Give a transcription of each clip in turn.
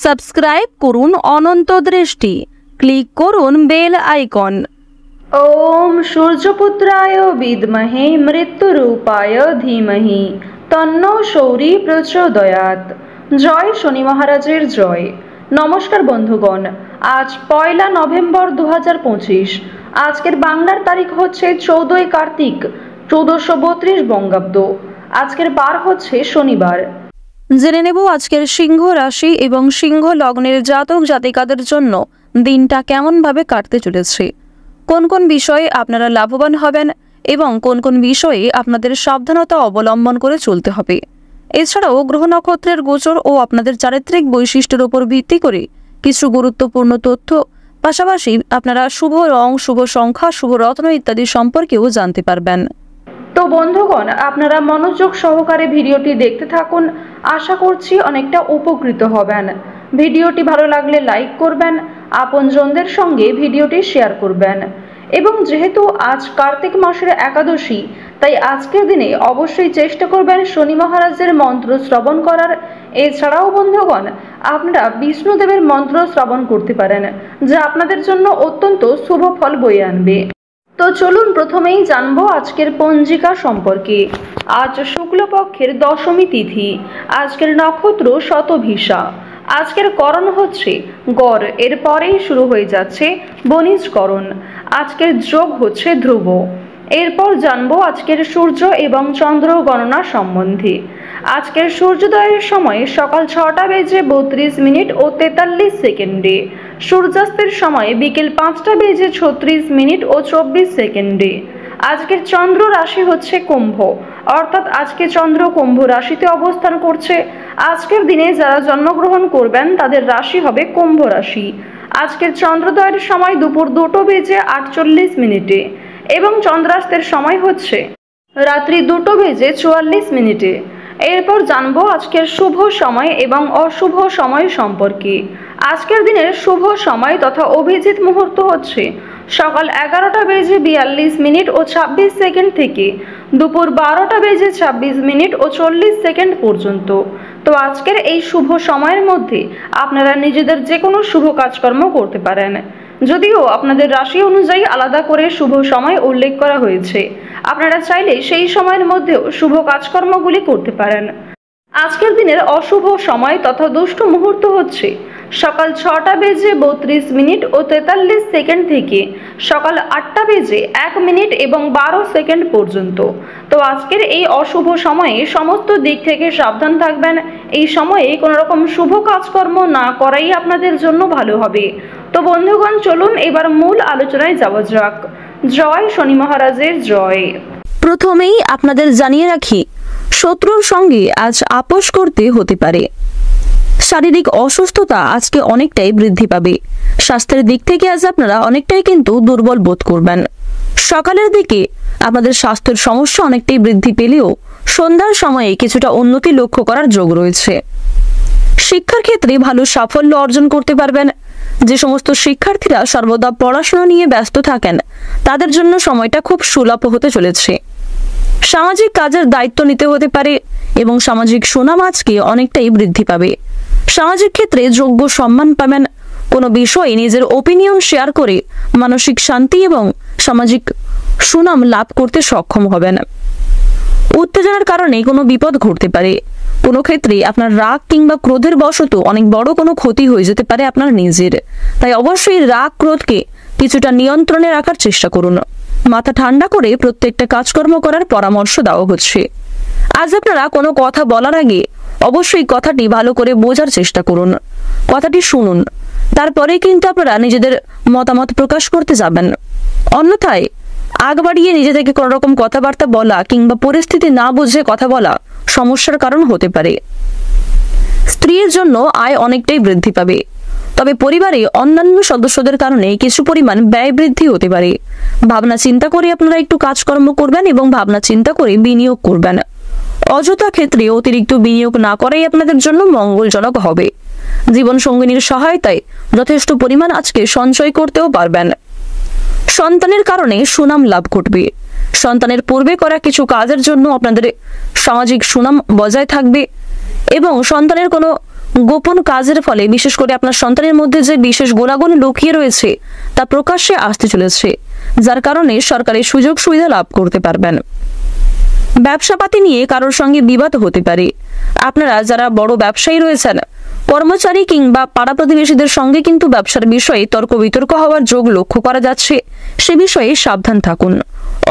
Subscribe করুন অনন্ত দৃষ্টি, click করুন বেল আইকন। ওম সূর্যপুত্রায় বিদ্মহে মৃত্যুরূপায় ধীমহি তন্নো শৌরি প্রচোদয়াৎ। জয় শনি মহারাজের জয়। নমস্কার বন্ধুগণ, আজ 1 নভেম্বর 2025। আজকের বাংলার তারিখ হচ্ছে 14 কার্তিক 1432 বঙ্গাব্দ। আজকের বার হচ্ছে শনিবার। জেনে নেব আজকের সিংহ রাশি এবং সিংহ লগ্নের জাতক জাতিকাদের জন্য দিনটা কেমনভাবে কাটতে চলেছে, কোন কোন বিষয়ে আপনারা লাভবান হবেন এবং কোন কোন বিষয়ে আপনাদের সাবধানতা অবলম্বন করে চলতে হবে। এছাড়াও গ্রহ নক্ষত্রের গোচর ও আপনাদের চারিত্রিক বৈশিষ্ট্যের উপর ভিত্তি করে কিছু গুরুত্বপূর্ণ তথ্য, পাশাপাশি আপনারা শুভ রং, শুভ সংখ্যা, শুভ রত্ন ইত্যাদি সম্পর্কেও জানতে পারবেন। তো বন্ধুগণ, আপনারা মনোযোগ সহকারে ভিডিওটি দেখতে থাকুন। আশা করছি অনেকটা উপকৃত হবেন। ভিডিওটি ভালো লাগলে লাইক করবেন, আপনজনদের সঙ্গে ভিডিওটি শেয়ার করবেন। এবং যেহেতু আজ কার্তিক মাসের একাদশী, তাই আজকের দিনে অবশ্যই চেষ্টা করবেন শনি মহারাজের মন্ত্র শ্রবণ করার। এছাড়াও বন্ধুগণ, আপনারা বিষ্ণুদেবের মন্ত্র শ্রবণ করতে পারেন, যা আপনাদের জন্য অত্যন্ত শুভ ফল বয়ে আনবে। তো চলুন প্রথমেই জানবো আজকের পঞ্জিকা সম্পর্কে। আজ শুক্লপক্ষের দশমী তিথি। আজকের নক্ষত্র শতভিষা। আজকের করণ হচ্ছে গড়, এরপরেই শুরু হয়ে যাচ্ছে বণিজকরণ। আজকের যোগ হচ্ছে ধ্রুব। এরপর জানবো আজকের সূর্য এবং চন্দ্র গণনা সম্বন্ধে। আজকের সূর্যোদয়ের সময় সকাল 6:32 ও 43 সেকেন্ডে। সূর্যাস্তের সময় বিকেল 5:36 ও 24 সেকেন্ডে। আজকের চন্দ্র রাশি হচ্ছে কুম্ভ, অর্থাৎ আজকে চন্দ্র কুম্ভ রাশিতে অবস্থান করছে। আজকের দিনে যারা জন্মগ্রহণ করবেন তাদের রাশি হবে কুম্ভ রাশি। আজকের চন্দ্রোদয়ের সময় দুপুর 2:48 এবং চন্দ্রাস্তের সময় হচ্ছে রাত্রি 2:44। এরপর জানবো আজকের শুভ সময় এবং অশুভ সময় সম্পর্কে। আজকের দিনের শুভ সময় তথা অভিজিৎ মুহূর্ত হচ্ছে সকাল 11:42 ও 26 সেকেন্ড থেকে দুপুর 12:26 ও 40 সেকেন্ড পর্যন্ত। তো আজকের এই শুভ সময়ের মধ্যে আপনারা নিজেদের যে কোনো শুভ কাজকর্ম করতে পারেন, যদিও আপনাদের রাশি অনুযায়ী আলাদা করে শুভ সময় উল্লেখ করা হয়েছে। আপনারা চাইলে সেই সময়ের মধ্যেও শুভ কাজকর্মগুলি করতে পারেন। আজকের দিনের অশুভ সময় তথা দুষ্ট মুহূর্ত হচ্ছে সকাল 6:32 ও 43 সেকেন্ড থেকে সকাল 8:01 এবং 12 সেকেন্ড পর্যন্ত। তো আজকের এই অশুভ সময়ে সমস্ত দিক থেকে সাবধান থাকবেন। এই সময়ে কোনো রকম শুভ কাজকর্ম না করাই আপনাদের জন্য ভালো হবে। তো বন্ধুগণ, চলুন এবার মূল আলোচনায় যাওয়া যাক। জয় শনি মহারাজের জয়। প্রথমেই আপনাদের জানিয়ে রাখি, শত্রুর সঙ্গে আজ আপোষ করতে হতে পারে। শারীরিক অসুস্থতা আজকে অনেকটাই বৃদ্ধি পাবে। স্বাস্থ্যের দিক থেকে আজ আপনারা অনেকটাই কিন্তু দুর্বল বোধ করবেন। সকালের দিকে আপনাদের স্বাস্থ্যের সমস্যা অনেকটাই বৃদ্ধি পেলেও সন্ধ্যার সময়ে কিছুটা উন্নতি লক্ষ্য করার যোগ রয়েছে। শিক্ষার ক্ষেত্রে ভালো সাফল্য অর্জন করতে পারবেন। যে সমস্ত শিক্ষার্থীরা সর্বদা পড়াশোনা নিয়ে ব্যস্ত থাকেন তাদের জন্য সময়টা খুব সুলভ হতে চলেছে। সামাজিক কাজের দায়িত্ব নিতে হতে পারে এবং সামাজিক সুনাম আজকে অনেকটাই বৃদ্ধি পাবে। সামাজিক ক্ষেত্রে যোগ্য সম্মান পাবেন। কোনো বিষয়ে নিজের ওপিনিয়ন শেয়ার করে মানসিক শান্তি এবং সামাজিক সুনাম লাভ করতে সক্ষম হবেন। উত্তেজনার কারণে কোনো বিপদ ঘটতে পারে। কোনো ক্ষেত্রে আপনার রাগ কিংবা ক্রোধের বশত অনেক বড় কোনো ক্ষতি হয়ে যেতে পারে আপনার নিজের। তাই অবশ্যই রাগ ক্রোধকে কিছুটা নিয়ন্ত্রণে রাখার চেষ্টা করুন। মাথা ঠান্ডা করে প্রত্যেকটা কাজকর্ম করার পরামর্শ দেওয়া হচ্ছে। আজ আপনারা কোনো কথা বলার আগে অবশ্যই কথাটি ভালো করে বোঝার চেষ্টা করুন, কথাটি শুনুন, তারপরে কিন্তু আপনারা নিজেদের মতামত প্রকাশ করতে যাবেন। অন্যথায় আগ বাড়িয়ে নিজে থেকে কোনো রকম কথাবার্তা বলা কিংবা পরিস্থিতি না বুঝে কথা বলা সমস্যার কারণ হতে পারে। স্ত্রীর জন্য আয় অনেকটাই বৃদ্ধি পাবে, তবে পরিবারে অন্যান্য সদস্যদের কারণে কিছু পরিমাণ ব্যয় বৃদ্ধি হতে পারে। ভাবনা চিন্তা করে আপনারা একটু কাজকর্ম করবেন এবং ভাবনা চিন্তা করে বিনিয়োগ করবেন। অযথা ক্ষেত্রে অতিরিক্ত বিনিয়োগ না করাই আপনাদের জন্য মঙ্গলজনক হবে। জীবন সঙ্গিনীর সহায়তায় যথেষ্ট পরিমাণ আজকে সঞ্চয় করতেও পারবেন। সন্তানের কারণে সুনাম লাভ ঘটবে। সন্তানের পূর্বে করা কিছু কাজের জন্য আপনাদের সামাজিক সুনাম বজায় থাকবে এবং সন্তানের কোনো গোপন কাজের ফলে বিশেষ করে আপনার সন্তানের মধ্যে যে বিশেষ গুণাগুণ লুকিয়ে রয়েছে তা প্রকাশ্যে আসতে চলেছে, যার কারণে সরকারি সুযোগ সুবিধা লাভ করতে পারবেন। ব্যবসাপাতি নিয়ে কারোর সঙ্গে বিবাদ হতে পারে। আপনারা যারা বড় ব্যবসায়ী রয়েছেন, কর্মচারী কিংবা পাড়া প্রতিবেশীদের সঙ্গে কিন্তু ব্যবসার বিষয়ে তর্ক বিতর্ক হওয়ার যোগ লক্ষ্য করা যাচ্ছে। সে বিষয়ে সাবধান থাকুন।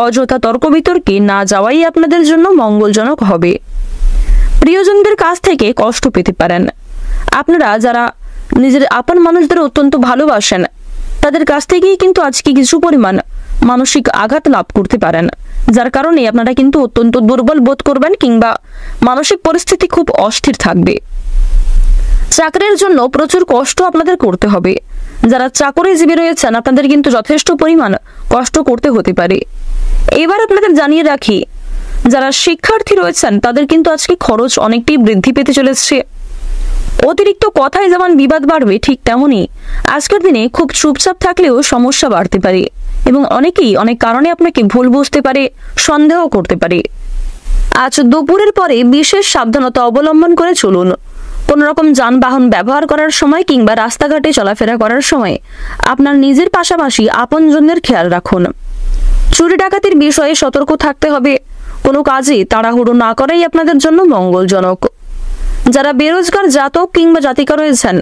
অযথা তর্ক বিতর্কে না যাওয়াই আপনাদের জন্য মঙ্গলজনক হবে। প্রিয়জনদের কাছ থেকে কষ্ট পেতে পারেন। আপনারা যারা নিজের আপন মানুষদের অত্যন্ত ভালোবাসেন, তাদের কাছ থেকেই কিন্তু আজকে কিছু পরিমাণ মানসিক আঘাত লাভ করতে পারেন, যার কারণে আপনারা কিন্তু অত্যন্ত দুর্বল বোধ করবেন কিংবা মানসিক পরিস্থিতি খুব অস্থির থাকবে। চাকরির জন্য প্রচুর কষ্ট আপনাদের করতে হবে। যারা চাকরিজীবী রয়েছেন, আপনাদের কিন্তু যথেষ্ট পরিমাণ কষ্ট করতে হতে পারে। এবার আপনাদের জানিয়ে রাখি, যারা শিক্ষার্থী রয়েছেন তাদের কিন্তু আজকে খরচ অনেকটাই বৃদ্ধি পেতে চলেছে। অতিরিক্ত কথায় যেমন বিবাদ বাড়বে, ঠিক তেমনই আজকের দিনে খুব চুপচাপ থাকলেও সমস্যা বাড়তে পারে এবং অনেকেই অনেক কারণে আপনাকে ভুল বুঝতে পারে, সন্দেহ করতে পারে। আজ দুপুরের পরে বিশেষ সাবধানতা অবলম্বন করে চলুন। কোন রকম যানবাহন ব্যবহার করার সময় কিংবা রাস্তাঘাটে চলাফেরা করার সময় আপনার নিজের পাশাপাশি আপনজনদের খেয়াল রাখুন। চুরি ডাকাতির বিষয়ে সতর্ক থাকতে হবে। কোনো কাজে তাড়াহুড়ো না করাই আপনাদের জন্য মঙ্গলজনক। যারা বেরোজগার জাতক কিংবা জাতিকা রয়েছেন,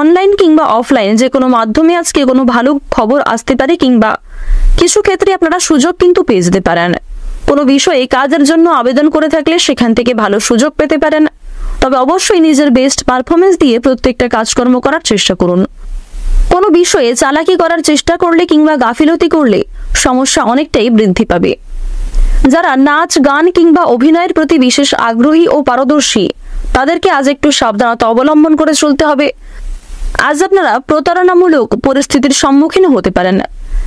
অনলাইন কিংবা অফলাইন যে কোনো মাধ্যমে আজকে কোনো ভালো খবর আসতে পারে কিংবা কিছু ক্ষেত্রে আপনারা সুযোগ কিন্তু পেয়ে যেতে পারেন। কোনো বিষয়ে কাজের জন্য আবেদন করে থাকলে সেখান থেকে ভালো সুযোগ পেতে পারেন। তবে অবশ্যই নিজের বেস্ট পারফরমেন্স দিয়ে প্রত্যেকটা কাজকর্ম করার চেষ্টা করুন। কোনো বিষয়ে চালাকি করার চেষ্টা করলে কিংবা গাফিলতি করলে সমস্যা অনেকটাই বৃদ্ধি পাবে। যারা নাচ, গান কিংবা অভিনয়ের প্রতি বিশেষ আগ্রহী ও পারদর্শী, তাদেরকে আজ একটু সাবধানতা অবলম্বন করে চলতে হবে। আজ আপনারা প্রতারণামূলক পরিস্থিতির সম্মুখীন হতে পারেন,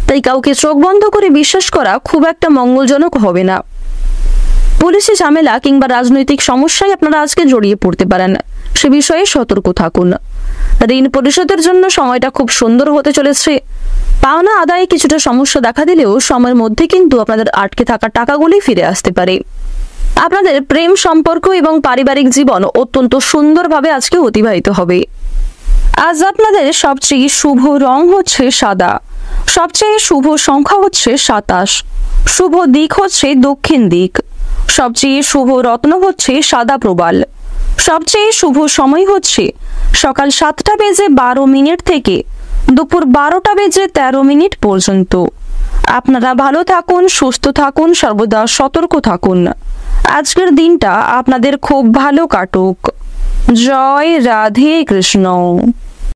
তাই কাউকে চোখ বন্ধ করে বিশ্বাস করা খুব একটা মঙ্গলজনক হবে না। পুলিশি ঝামেলা কিংবা রাজনৈতিক সমস্যায় আপনারা আজকে জড়িয়ে পড়তে পারেন, সে বিষয়ে সতর্ক থাকুন। ঋণ পরিশোধের জন্য সময়টা খুব সুন্দর হতে চলেছে। পাওনা আদায়ে কিছুটা সমস্যা দেখা দিলেও সময়ের মধ্যে কিন্তু আপনাদের আটকে থাকা টাকাগুলি ফিরে আসতে পারে। আপনাদের প্রেম সম্পর্ক এবং পারিবারিক জীবন অত্যন্ত সুন্দরভাবে আজকে অতিবাহিত হবে। আজ আপনাদের সবচেয়ে শুভ রং হচ্ছে সাদা, সবচেয়ে শুভ সংখ্যা হচ্ছে 27, শুভ দিক হচ্ছে দক্ষিণ দিক, সবচেয়ে শুভ রত্ন হচ্ছে সাদা প্রবাল, সবচেয়ে শুভ সময় হচ্ছে সকাল 7:12 থেকে দুপুর 12:13 পর্যন্ত। আপনারা ভালো থাকুন, সুস্থ থাকুন, সর্বদা সতর্ক থাকুন। আজকের দিনটা আপনাদের খুব ভালো কাটুক। জয় রাধে কৃষ্ণ।